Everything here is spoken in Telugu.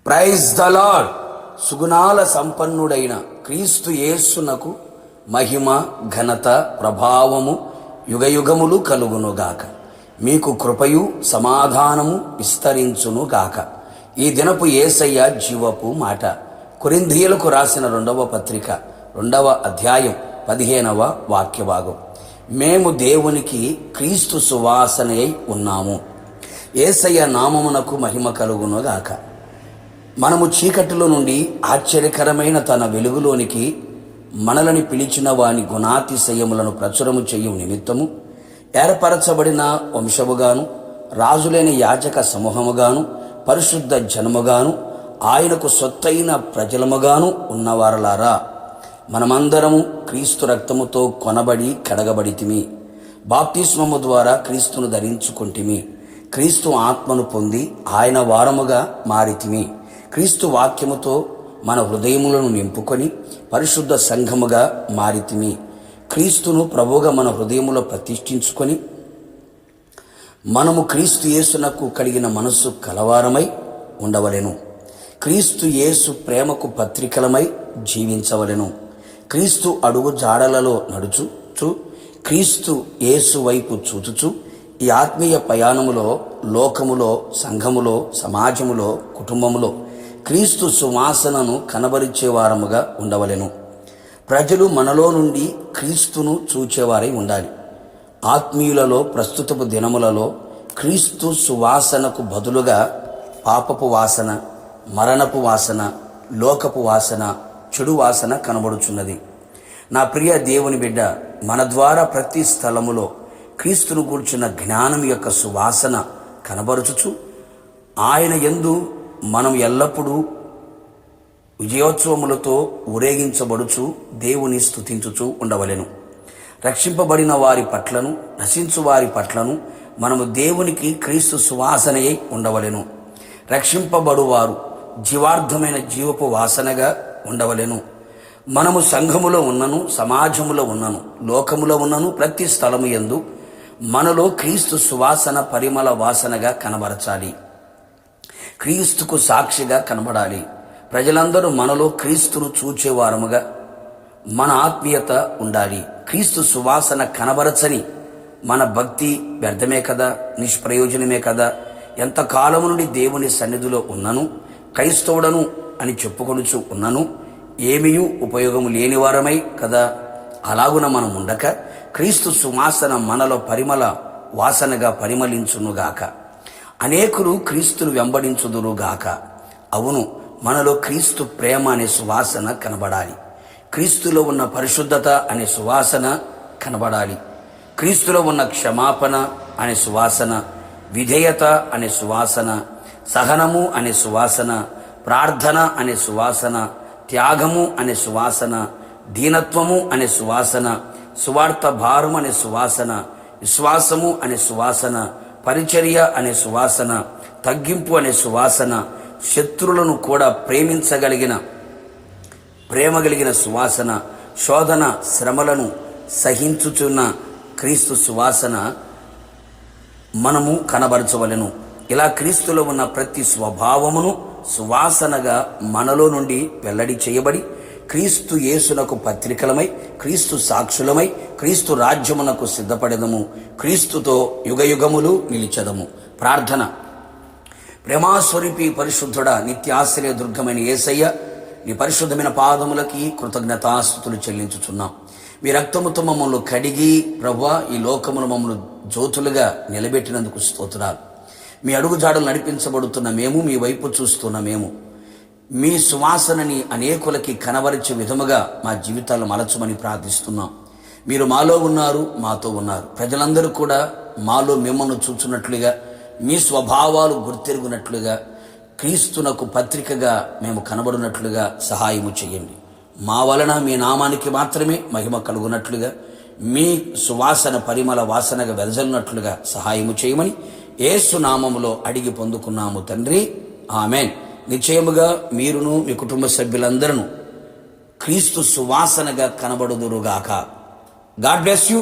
Praise the lord. సుగుణాల సంపన్నుడైన క్రీస్తు యేసునకు మహిమ, ఘనత, ప్రభావము యుగయుగములు కలుగునుగాక. మీకు కృపయు సమాధానము విస్తరించునుగాక. ఈ దినపు యేసయ్య జీవపు మాట. కొరింథీయులకు రాసిన 2వ పత్రిక 2వ అధ్యాయం 15వ వాక్యభాగం. మేము దేవునికి క్రీస్తు సువాసనయై ఉన్నాము. యేసయ్య నామమునకు మహిమ కలుగునుగాక. మనము చీకటిలో నుండి ఆశ్చర్యకరమైన తన వెలుగులోనికి మనలని పిలిచిన వాని గుణాతిశయములను ప్రచురము చేయు నిమిత్తము ఏర్పరచబడిన వంశముగాను, రాజులైన యాజక సమూహముగాను, పరిశుద్ధ జనముగాను, ఆయనకు సొత్తైన ప్రజలముగాను ఉన్నవారలారా, మనమందరము క్రీస్తు రక్తముతో కొనబడి కడగబడితిమి. బాప్తిస్మము ద్వారా క్రీస్తును ధరించుకుంటిమి. క్రీస్తు ఆత్మను పొంది ఆయన వారముగా మారితిమి. క్రీస్తు వాక్యముతో మన హృదయములను నింపుకొని పరిశుద్ధ సంఘముగా మారితిమి. క్రీస్తును ప్రభువుగా మన హృదయములో ప్రతిష్ఠించుకొని మనము క్రీస్తు యేసునకు కలిగిన మనస్సు కలవారమై ఉండవలెను. క్రీస్తు యేసు ప్రేమకు పత్రికలమై జీవించవలెను. క్రీస్తు అడుగు జాడలలో నడుచుచు, క్రీస్తు యేసు వైపు చూచుచు ఈ ఆత్మీయ ప్రయాణములో, లోకములో, సంఘములో, సమాజములో, కుటుంబములో క్రీస్తు సువాసనను కనబరిచేవారముగా ఉండవలెను. ప్రజలు మనలో నుండి క్రీస్తును చూచేవారై ఉండాలి. ఆత్మీయులలో ప్రస్తుతపు దినములలో క్రీస్తు సువాసనకు బదులుగా పాపపు వాసన, మరణపు వాసన, లోకపు వాసన, చెడు వాసన కనబడుచున్నది. నా ప్రియ దేవుని బిడ్డ, మన ద్వారా ప్రతి స్థలములో క్రీస్తును గూర్చిన జ్ఞానం యొక్క సువాసన కనబరుచుచు ఆయన యందు మనం ఎల్లప్పుడూ విజయోత్సవములతో ఊరేగించబడుచు దేవుని స్తుతించుచు ఉండవలెను. రక్షింపబడిన వారి పట్లను, నశించు వారి పట్లను మనము దేవునికి క్రీస్తు సువాసనయై ఉండవలెను. రక్షింపబడువారు జీవార్థమైన జీవపు వాసనగా ఉండవలెను. మనము సంఘములో ఉన్నను, సమాజములో ఉన్నను, లోకములో ఉన్నను, ప్రతి స్థలము యందు మనలో క్రీస్తు సువాసన పరిమళ వాసనగా కనబరచాలి. క్రీస్తుకు సాక్షిగా కనబడాలి. ప్రజలందరూ మనలో క్రీస్తును చూచేవారముగా మన ఆత్మీయత ఉండాలి. క్రీస్తు సువాసన కనబరచని మన భక్తి వ్యర్థమే కదా, నిష్ప్రయోజనమే కదా. ఎంతకాలము నుండి దేవుని సన్నిధిలో ఉన్నను, క్రైస్తవుడను అని చెప్పుకొనుచు ఉన్నను, ఏమీయూ ఉపయోగము లేనివారమై కదా. అలాగున మనం ఉండక క్రీస్తు సువాసన మనలో పరిమళ వాసనగా పరిమళించునుగాక. అనేకులు క్రీస్తును వెంబడించుదురుగాక. అవును, మనలో క్రీస్తు ప్రేమ అనే సువాసన కనబడాలి. క్రీస్తులో ఉన్న పరిశుద్ధత అనే సువాసన కనబడాలి. క్రీస్తులో ఉన్న క్షమాపణ అనే సువాసన, విధేయత అనే సువాసన, సహనము అనే సువాసన, ప్రార్థన అనే సువాసన, త్యాగము అనే సువాసన, దీనత్వము అనే సువాసన, సువార్త భారం అనే సువాసన, విశ్వాసము అనే సువాసన, పరిచర్య అనే సువాసన, తగ్గింపు అనే సువాసన, శత్రులను కూడా ప్రేమ కలిగిన సువాసన, శోధన శ్రమలను సహించుచున్న క్రీస్తు సువాసన మనము కనబరచవలెను. ఇలా క్రీస్తులో ఉన్న ప్రతి స్వభావమును సువాసనగా మనలో నుండి వెల్లడి చేయబడి క్రీస్తు యేసునకు పత్రికలమై, క్రీస్తు సాక్షులమై, క్రీస్తు రాజ్యమునకు సిద్ధపడెదము. క్రీస్తుతో యుగయుగములు నిలిచెదము. ప్రార్థన. ప్రేమాస్వరూపి పరిశుద్ధుడా, నిత్యాశ్రయ దుర్గమైన యేసయ్య, నీ పరిశుద్ధమైన పాదములకి కృతజ్ఞతాస్తుతులు చెల్లించుచున్నాం. మీ రక్తముతో మమ్మల్ని కడిగి ప్రభువా ఈ లోకమును మమ్మల్ని జ్యోతులుగా నిలబెట్టినందుకు స్తోత్రాలు. మీ అడుగుజాడలు నడిపించబడుతున్న మేము, మీ వైపు చూస్తున్న మేము, మీ సువాసనని అనేకులకి కనబరిచే విధముగా మా జీవితాలు మలచమని ప్రార్థిస్తున్నాం. మీరు మాలో ఉన్నారు, మాతో ఉన్నారు. ప్రజలందరూ కూడా మాలో మిమ్మల్ని చూచున్నట్లుగా, మీ స్వభావాలు గుర్తెరుగునట్లుగా, క్రీస్తునకు పత్రికగా మేము కనబడినట్లుగా సహాయము చేయండి. మా వలన మీ నామానికి మాత్రమే మహిమ కలుగునట్లుగా, మీ సువాసన పరిమళ వాసనగా వెదజల్లినట్లుగా సహాయము చేయమని యేసు నామములో అడిగి పొందుకున్నాము తండ్రి, ఆమెన్. నిశ్చయముగా మీరును మీ కుటుంబ సభ్యులందరూ క్రీస్తు సువాసనగా కనబడుదురుగాక. God bless you.